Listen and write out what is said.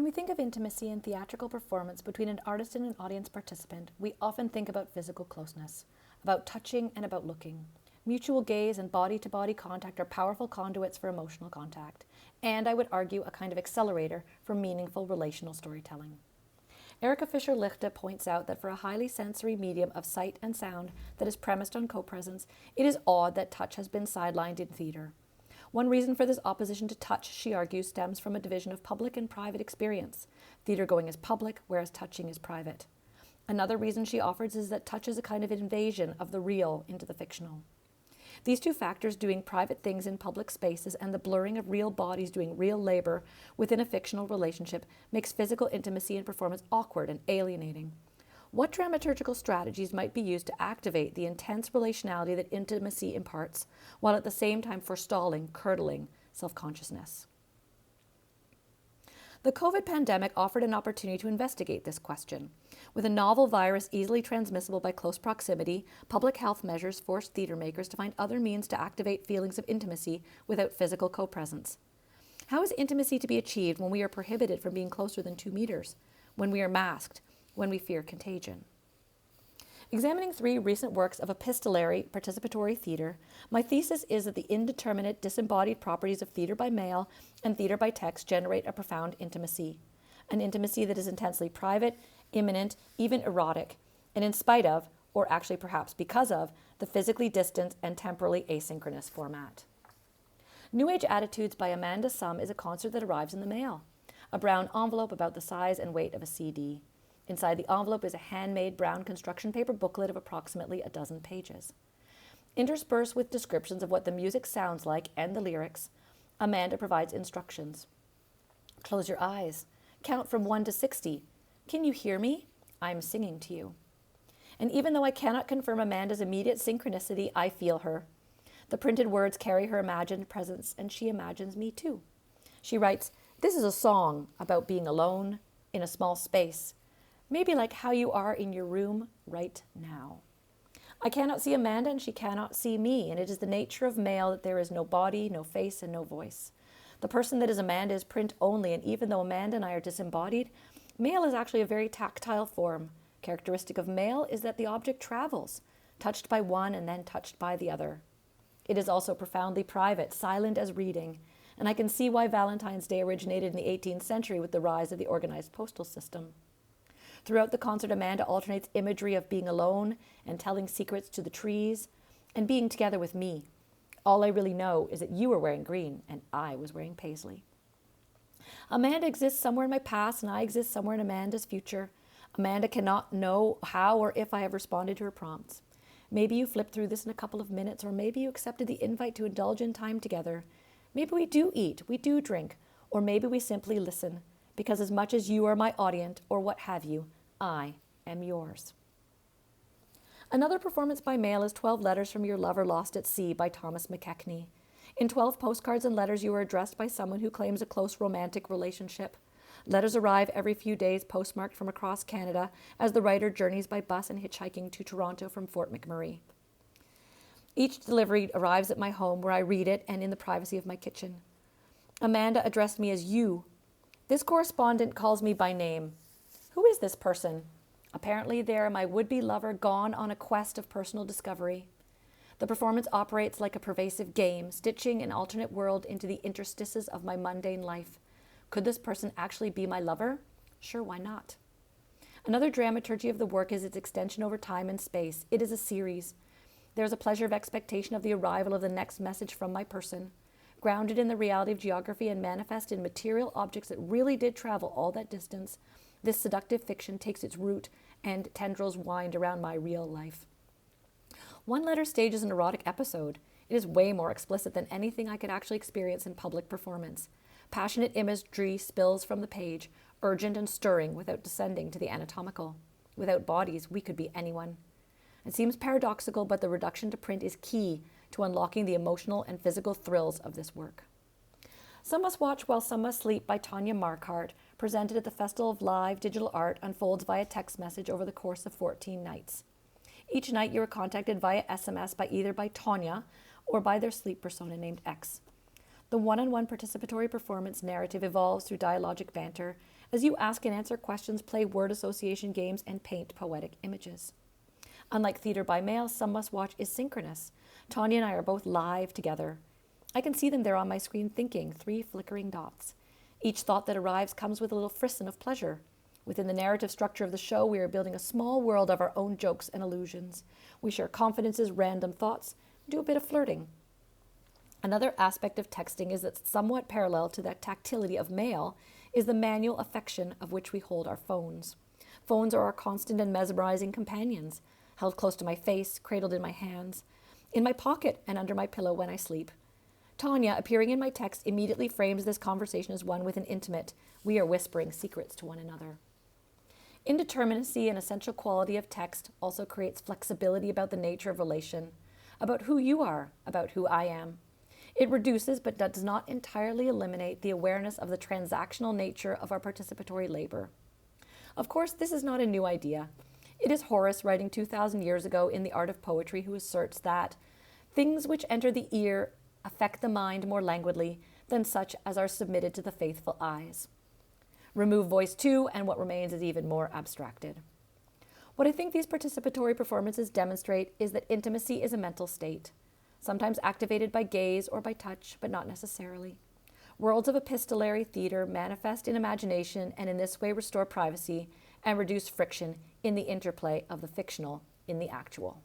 When we think of intimacy in theatrical performance between an artist and an audience participant, we often think about physical closeness, about touching and about looking. Mutual gaze and body-to-body contact are powerful conduits for emotional contact, and I would argue a kind of accelerator for meaningful relational storytelling. Erica Fischer-Lichte points out that for a highly sensory medium of sight and sound that is premised on co-presence, it is odd that touch has been sidelined in theater. One reason for this opposition to touch, she argues, stems from a division of public and private experience. Theater going is public, whereas touching is private. Another reason she offers is that touch is a kind of invasion of the real into the fictional. These two factors, doing private things in public spaces and the blurring of real bodies doing real labor within a fictional relationship, makes physical intimacy and performance awkward and alienating. What dramaturgical strategies might be used to activate the intense relationality that intimacy imparts, while at the same time forestalling, curdling self-consciousness? The COVID pandemic offered an opportunity to investigate this question. With a novel virus easily transmissible by close proximity, public health measures forced theater makers to find other means to activate feelings of intimacy without physical co-presence. How is intimacy to be achieved when we are prohibited from being closer than 2 meters, when we are masked, when we fear contagion? Examining 3 recent works of epistolary participatory theater, my thesis is that the indeterminate, disembodied properties of theater by mail and theater by text generate a profound intimacy, an intimacy that is intensely private, imminent, even erotic, and in spite of, or actually perhaps because of, the physically distant and temporally asynchronous format. New Age Attitudes by Amanda Sum is a concert that arrives in the mail, a brown envelope about the size and weight of a CD. Inside the envelope is a handmade brown construction paper booklet of approximately a dozen pages. Interspersed with descriptions of what the music sounds like and the lyrics, Amanda provides instructions. Close your eyes. Count from 1 to 60. Can you hear me? I'm singing to you. And even though I cannot confirm Amanda's immediate synchronicity, I feel her. The printed words carry her imagined presence, and she imagines me too. She writes, "This is a song about being alone in a small space, maybe like how you are in your room right now." I cannot see Amanda and she cannot see me, and it is the nature of mail that there is no body, no face, and no voice. The person that is Amanda is print only, and even though Amanda and I are disembodied, mail is actually a very tactile form. Characteristic of mail is that the object travels, touched by one and then touched by the other. It is also profoundly private, silent as reading, and I can see why Valentine's Day originated in the 18th century with the rise of the organized postal system. Throughout the concert, Amanda alternates imagery of being alone and telling secrets to the trees and being together with me. All I really know is that you were wearing green and I was wearing paisley. Amanda exists somewhere in my past and I exist somewhere in Amanda's future. Amanda cannot know how or if I have responded to her prompts. Maybe you flipped through this in a couple of minutes, or maybe you accepted the invite to indulge in time together. Maybe we do eat, we do drink, or maybe we simply listen, because as much as you are my audience, or what have you, I am yours. Another performance by mail is 12 Letters from Your Lover Lost at Sea by Thomas McKechnie. In 12 postcards and letters, you are addressed by someone who claims a close romantic relationship. Letters arrive every few days, postmarked from across Canada, as the writer journeys by bus and hitchhiking to Toronto from Fort McMurray. Each delivery arrives at my home, where I read it and in the privacy of my kitchen. Amanda addressed me as you. This correspondent calls me by name. Who is this person? Apparently they are my would-be lover gone on a quest of personal discovery. The performance operates like a pervasive game, stitching an alternate world into the interstices of my mundane life. Could this person actually be my lover? Sure, why not? Another dramaturgy of the work is its extension over time and space. It is a series. There is a pleasure of expectation of the arrival of the next message from my person, grounded in the reality of geography and manifest in material objects that really did travel all that distance. This seductive fiction takes its root and tendrils wind around my real life. One letter stages an erotic episode. It is way more explicit than anything I could actually experience in public performance. Passionate imagery spills from the page, urgent and stirring without descending to the anatomical. Without bodies, we could be anyone. It seems paradoxical, but the reduction to print is key to unlocking the emotional and physical thrills of this work. Some Must Watch While Some Must Sleep by Tanya Marquardt, presented at the Festival of Live Digital Art, unfolds via text message over the course of 14 nights. Each night you are contacted via SMS either by Tanya or by their sleep persona named X. The one-on-one participatory performance narrative evolves through dialogic banter as you ask and answer questions, play word association games, and paint poetic images. Unlike theater by mail, Some Must Watch is synchronous. Tanya and I are both live together. I can see them there on my screen thinking, 3 flickering dots. Each thought that arrives comes with a little frisson of pleasure. Within the narrative structure of the show, we are building a small world of our own jokes and illusions. We share confidences, random thoughts, do a bit of flirting. Another aspect of texting is that somewhat parallel to that tactility of mail is the manual affection of which we hold our phones. Phones are our constant and mesmerizing companions, held close to my face, cradled in my hands, in my pocket and under my pillow when I sleep. Tanya, appearing in my text, immediately frames this conversation as one with an intimate. We are whispering secrets to one another. Indeterminacy, an essential quality of text, also creates flexibility about the nature of relation, about who you are, about who I am. It reduces but does not entirely eliminate the awareness of the transactional nature of our participatory labor. Of course, this is not a new idea. It is Horace, writing 2,000 years ago in The Art of Poetry, who asserts that things which enter the ear affect the mind more languidly than such as are submitted to the faithful eyes. Remove voice too, and what remains is even more abstracted. What I think these participatory performances demonstrate is that intimacy is a mental state, sometimes activated by gaze or by touch, but not necessarily. Worlds of epistolary theater manifest in imagination and in this way restore privacy and reduce friction in the interplay of the fictional in the actual.